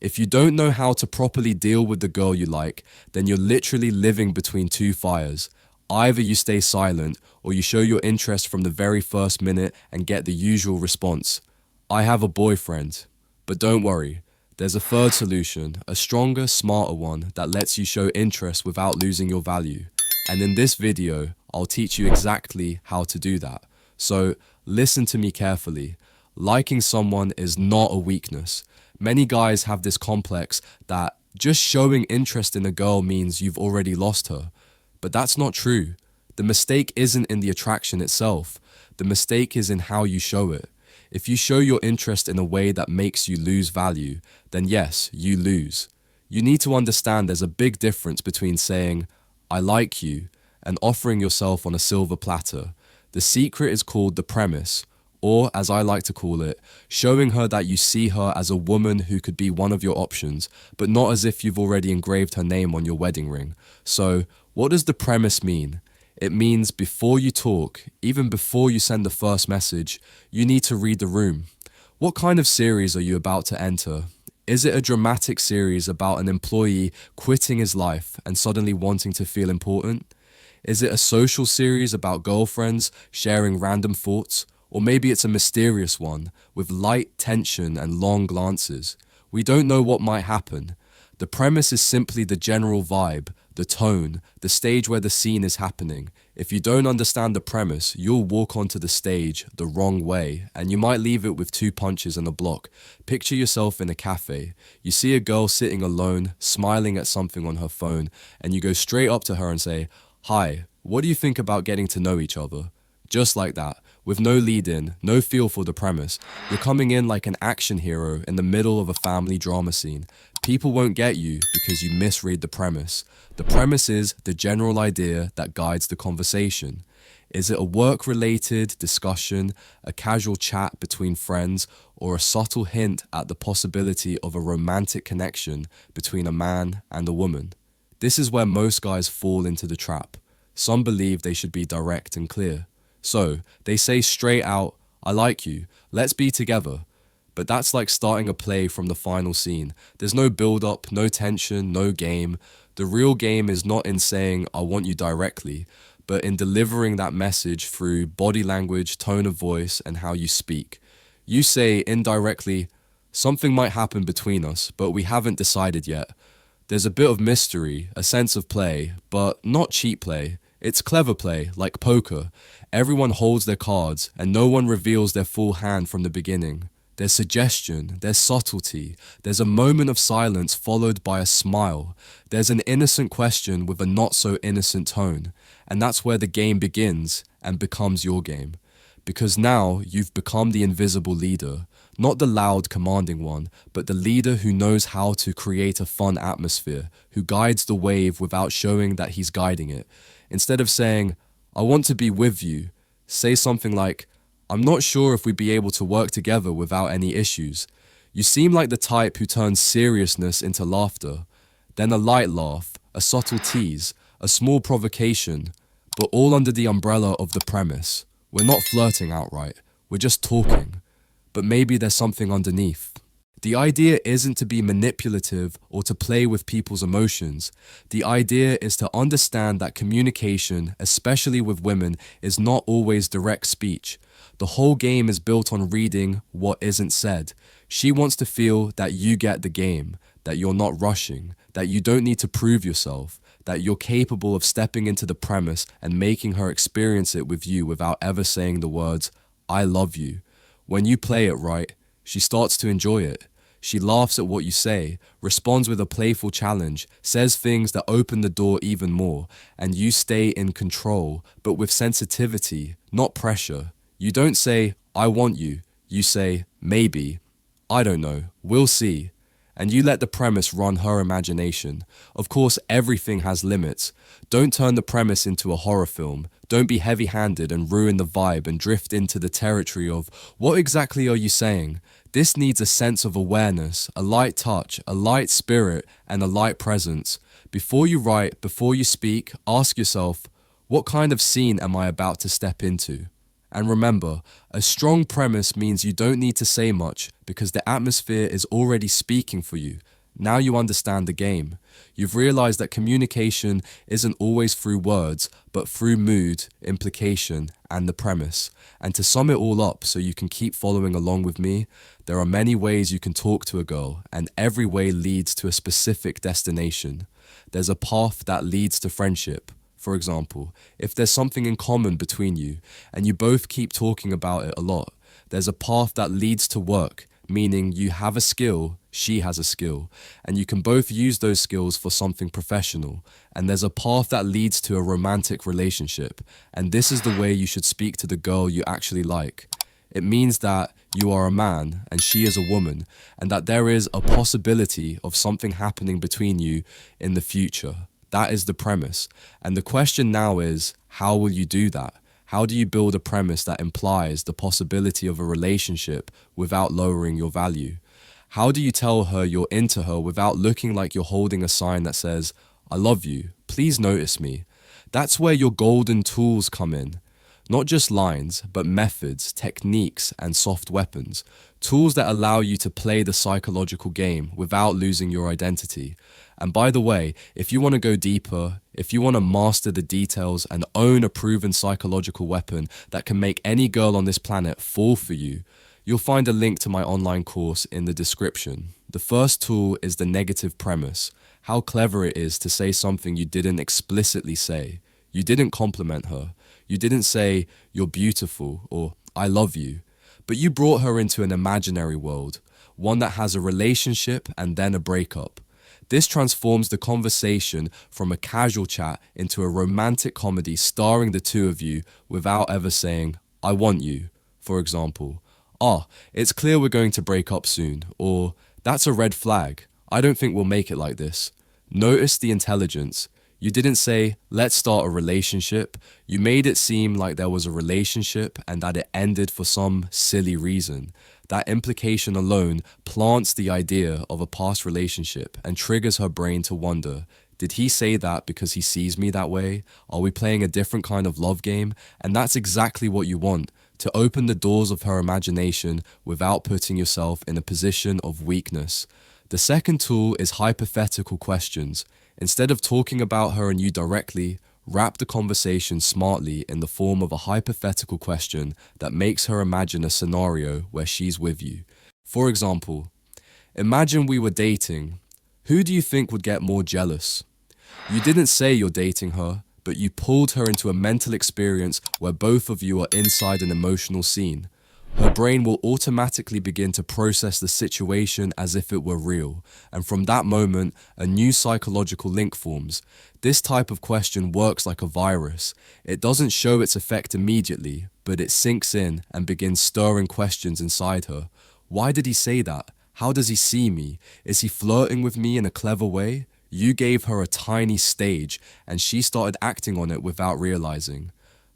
If you don't know how to properly deal with the girl you like, then you're literally living between two fires. Either you stay silent or you show your interest from the very first minute and get the usual response. I have a boyfriend. But don't worry, there's a third solution, a stronger, smarter one that lets you show interest without losing your value. And in this video, I'll teach you exactly how to do that. So listen to me carefully. Liking someone is not a weakness. Many guys have this complex that just showing interest in a girl means you've already lost her. But that's not true. The mistake isn't in the attraction itself. The mistake is in how you show it. If you show your interest in a way that makes you lose value, then yes, you lose. You need to understand there's a big difference between saying, I like you, and offering yourself on a silver platter. The secret is called the premise, or as I like to call it, showing her that you see her as a woman who could be one of your options, but not as if you've already engraved her name on your wedding ring. So, what does the premise mean? It means before you talk, even before you send the first message, you need to read the room. What kind of series are you about to enter? Is it a dramatic series about an employee quitting his life and suddenly wanting to feel important? Is it a social series about girlfriends sharing random thoughts? Or maybe it's a mysterious one with light tension and long glances. We don't know what might happen. The premise is simply the general vibe, the tone, the stage where the scene is happening. If you don't understand the premise, you'll walk onto the stage the wrong way, and you might leave it with 2 punches and a block. Picture yourself in a cafe. You see a girl sitting alone, smiling at something on her phone, and you go straight up to her and say, "Hi, what do you think about getting to know each other?" Just like that, with no lead in, no feel for the premise. You're coming in like an action hero in the middle of a family drama scene. People won't get you because you misread the premise. The premise is the general idea that guides the conversation. Is it a work-related discussion, a casual chat between friends, or a subtle hint at the possibility of a romantic connection between a man and a woman? This is where most guys fall into the trap. Some believe they should be direct and clear. So, they say straight out, "I like you, let's be together." But that's like starting a play from the final scene. There's no build-up, no tension, no game. The real game is not in saying, "I want you" directly, but in delivering that message through body language, tone of voice, and how you speak. You say indirectly, "Something might happen between us, but we haven't decided yet." There's a bit of mystery, a sense of play, but not cheap play. It's clever play, like poker. Everyone holds their cards, and no one reveals their full hand from the beginning. There's suggestion, there's subtlety, there's a moment of silence followed by a smile. There's an innocent question with a not-so-innocent tone. And that's where the game begins and becomes your game. Because now you've become the invisible leader. Not the loud, commanding one, but the leader who knows how to create a fun atmosphere, who guides the wave without showing that he's guiding it. Instead of saying, "I want to be with you," say something like, "I'm not sure if we'd be able to work together without any issues." You seem like the type who turns seriousness into laughter. Then a light laugh, a subtle tease, a small provocation, but all under the umbrella of the premise. We're not flirting outright, we're just talking. But maybe there's something underneath. The idea isn't to be manipulative or to play with people's emotions. The idea is to understand that communication, especially with women, is not always direct speech. The whole game is built on reading what isn't said. She wants to feel that you get the game, that you're not rushing, that you don't need to prove yourself, that you're capable of stepping into the premise and making her experience it with you without ever saying the words, "I love you." When you play it right, she starts to enjoy it. She laughs at what you say, responds with a playful challenge, says things that open the door even more, and you stay in control, but with sensitivity, not pressure. You don't say, "I want you." You say, "Maybe." "I don't know. We'll see." And you let the premise run her imagination. Of course, everything has limits. Don't turn the premise into a horror film. Don't be heavy-handed and ruin the vibe and drift into the territory of, "What exactly are you saying?" This needs a sense of awareness, a light touch, a light spirit, and a light presence. Before you write, before you speak, ask yourself, what kind of scene am I about to step into? And remember, a strong premise means you don't need to say much because the atmosphere is already speaking for you. Now you understand the game. You've realized that communication isn't always through words, but through mood, implication, and the premise. And to sum it all up so you can keep following along with me, there are many ways you can talk to a girl, and every way leads to a specific destination. There's a path that leads to friendship. For example, if there's something in common between you, and you both keep talking about it a lot, there's a path that leads to work, meaning you have a skill, she has a skill, and you can both use those skills for something professional. And there's a path that leads to a romantic relationship, and this is the way you should speak to the girl you actually like. It means that you are a man and she is a woman, and that there is a possibility of something happening between you in the future. That is the premise. And the question now is, how will you do that? How do you build a premise that implies the possibility of a relationship without lowering your value? How do you tell her you're into her without looking like you're holding a sign that says, "I love you, please notice me"? That's where your golden tools come in. Not just lines, but methods, techniques, and soft weapons. Tools that allow you to play the psychological game without losing your identity. And by the way, if you want to go deeper, if you want to master the details and own a proven psychological weapon that can make any girl on this planet fall for you, you'll find a link to my online course in the description. The first tool is the negative premise. How clever it is to say something you didn't explicitly say. You didn't compliment her. You didn't say, "You're beautiful" or "I love you." But you brought her into an imaginary world, one that has a relationship and then a breakup. This transforms the conversation from a casual chat into a romantic comedy starring the two of you without ever saying, "I want you." For example, it's clear we're going to break up soon, or "That's a red flag. I don't think we'll make it like this." Notice the intelligence. You didn't say, "Let's start a relationship." You made it seem like there was a relationship and that it ended for some silly reason. That implication alone plants the idea of a past relationship and triggers her brain to wonder, did he say that because he sees me that way? Are we playing a different kind of love game? And that's exactly what you want, to open the doors of her imagination without putting yourself in a position of weakness. The second tool is hypothetical questions. Instead of talking about her and you directly, wrap the conversation smartly in the form of a hypothetical question that makes her imagine a scenario where she's with you. For example, imagine we were dating. Who do you think would get more jealous? You didn't say you're dating her, but you pulled her into a mental experience where both of you are inside an emotional scene. Her brain will automatically begin to process the situation as if it were real, and from that moment, a new psychological link forms. This type of question works like a virus. It doesn't show its effect immediately, but it sinks in and begins stirring questions inside her. Why did he say that? How does he see me? Is he flirting with me in a clever way? You gave her a tiny stage, and she started acting on it without realizing.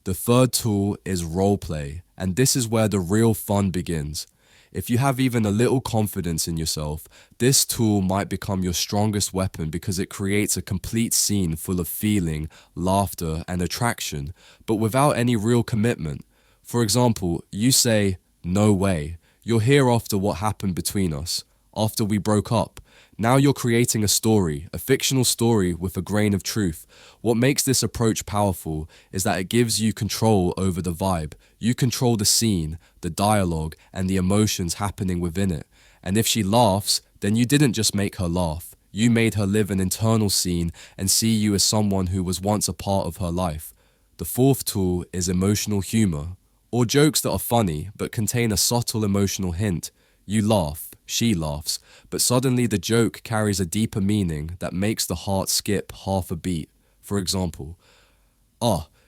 The third tool is role play, and this is where the real fun begins. If you have even a little confidence in yourself, this tool might become your strongest weapon because it creates a complete scene full of feeling, laughter, and attraction, but without any real commitment. For example, you say, "No way, you're here after what happened between us, after we broke up." Now you're creating a story, a fictional story with a grain of truth. What makes this approach powerful is that it gives you control over the vibe. You control the scene, the dialogue, and the emotions happening within it. And if she laughs, then you didn't just make her laugh. You made her live an internal scene and see you as someone who was once a part of her life. The fourth tool is emotional humor, or jokes that are funny but contain a subtle emotional hint. You laugh, she laughs, but suddenly the joke carries a deeper meaning that makes the heart skip half a beat. For example,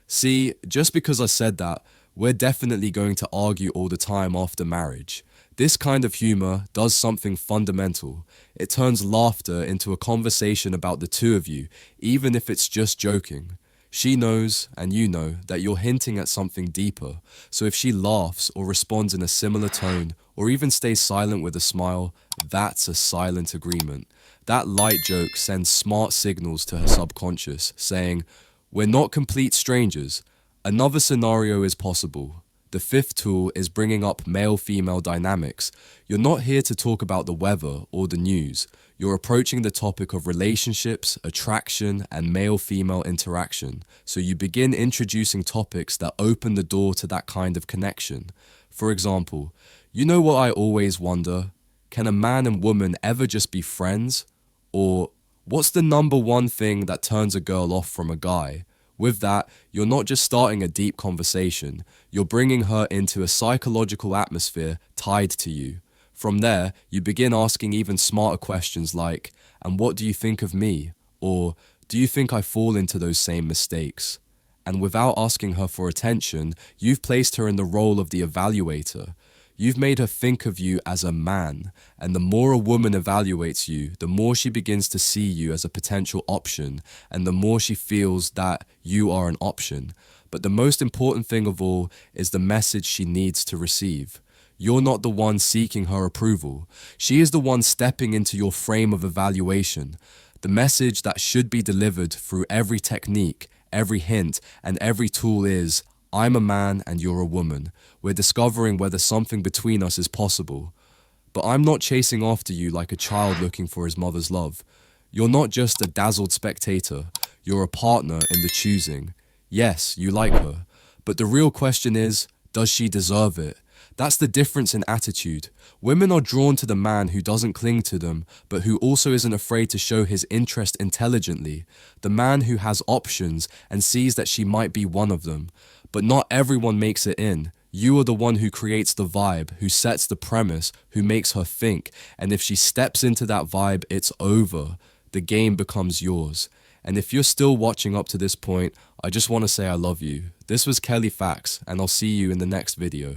see, just because I said that, we're definitely going to argue all the time after marriage. This kind of humor does something fundamental. It turns laughter into a conversation about the two of you, even if it's just joking. She knows, and you know, that you're hinting at something deeper. So if she laughs or responds in a similar tone, or even stays silent with a smile, that's a silent agreement. That light joke sends smart signals to her subconscious, saying, "We're not complete strangers. Another scenario is possible." The fifth tool is bringing up male-female dynamics. You're not here to talk about the weather or the news. You're approaching the topic of relationships, attraction, and male-female interaction. So you begin introducing topics that open the door to that kind of connection. For example, you know what I always wonder? Can a man and woman ever just be friends? Or what's the number one thing that turns a girl off from a guy? With that, you're not just starting a deep conversation, you're bringing her into a psychological atmosphere tied to you. From there, you begin asking even smarter questions like, and what do you think of me? Or, do you think I fall into those same mistakes? And without asking her for attention, you've placed her in the role of the evaluator. You've made her think of you as a man, and the more a woman evaluates you, the more she begins to see you as a potential option, and the more she feels that you are an option. But the most important thing of all is the message she needs to receive. You're not the one seeking her approval. She is the one stepping into your frame of evaluation. The message that should be delivered through every technique, every hint, and every tool is, I'm a man and you're a woman. We're discovering whether something between us is possible. But I'm not chasing after you like a child looking for his mother's love. You're not just a dazzled spectator. You're a partner in the choosing. Yes, you like her. But the real question is, does she deserve it? That's the difference in attitude. Women are drawn to the man who doesn't cling to them, but who also isn't afraid to show his interest intelligently. The man who has options and sees that she might be one of them. But not everyone makes it in. You are the one who creates the vibe, who sets the premise, who makes her think. And if she steps into that vibe, it's over. The game becomes yours. And if you're still watching up to this point, I just want to say I love you. This was Kelley Facts, and I'll see you in the next video.